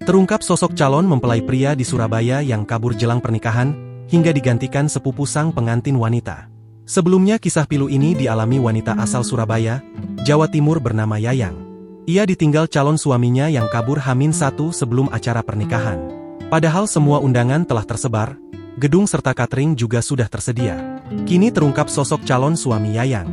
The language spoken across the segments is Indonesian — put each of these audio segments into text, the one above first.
Terungkap sosok calon mempelai pria di Surabaya yang kabur jelang pernikahan, hingga digantikan sepupu sang pengantin wanita. Sebelumnya kisah pilu ini dialami wanita asal Surabaya, Jawa Timur bernama Yayang. Ia ditinggal calon suaminya yang kabur H-1 sebelum acara pernikahan. Padahal semua undangan telah tersebar, gedung serta catering juga sudah tersedia. Kini terungkap sosok calon suami Yayang.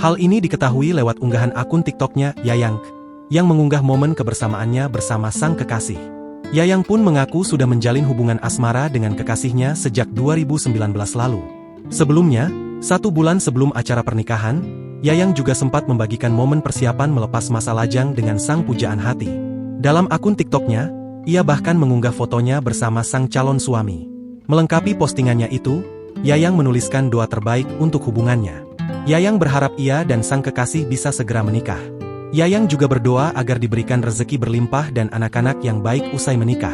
Hal ini diketahui lewat unggahan akun TikToknya Yayang, yang mengunggah momen kebersamaannya bersama sang kekasih. Yayang pun mengaku sudah menjalin hubungan asmara dengan kekasihnya sejak 2019 lalu. Sebelumnya, 1 bulan sebelum acara pernikahan, Yayang juga sempat membagikan momen persiapan melepas masa lajang dengan sang pujaan hati. Dalam akun TikToknya, ia bahkan mengunggah fotonya bersama sang calon suami. Melengkapi postingannya itu, Yayang menuliskan doa terbaik untuk hubungannya. Yayang berharap ia dan sang kekasih bisa segera menikah. Yayang juga berdoa agar diberikan rezeki berlimpah dan anak-anak yang baik usai menikah.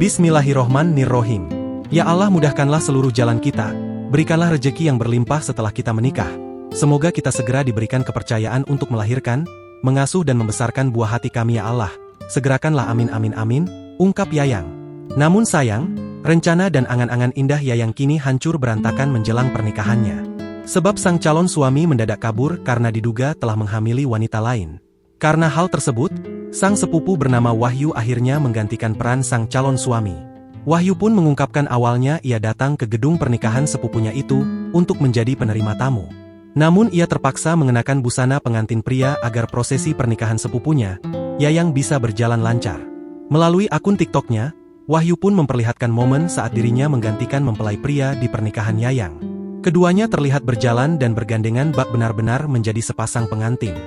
Bismillahirrohmanirrohim. Ya Allah, mudahkanlah seluruh jalan kita, berikanlah rezeki yang berlimpah setelah kita menikah. Semoga kita segera diberikan kepercayaan untuk melahirkan, mengasuh dan membesarkan buah hati kami ya Allah. Segerakanlah amin amin amin, ungkap Yayang. Namun sayang, rencana dan angan-angan indah Yayang kini hancur berantakan menjelang pernikahannya. Sebab sang calon suami mendadak kabur karena diduga telah menghamili wanita lain. Karena hal tersebut, sang sepupu bernama Wahyu akhirnya menggantikan peran sang calon suami. Wahyu pun mengungkapkan awalnya ia datang ke gedung pernikahan sepupunya itu untuk menjadi penerima tamu. Namun ia terpaksa mengenakan busana pengantin pria agar prosesi pernikahan sepupunya, Yayang bisa berjalan lancar. Melalui akun TikToknya, Wahyu pun memperlihatkan momen saat dirinya menggantikan mempelai pria di pernikahan Yayang. Keduanya terlihat berjalan dan bergandengan bak benar-benar menjadi sepasang pengantin.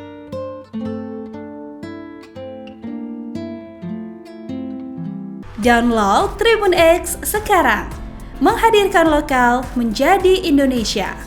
Download Tribun X sekarang, menghadirkan lokal menjadi Indonesia.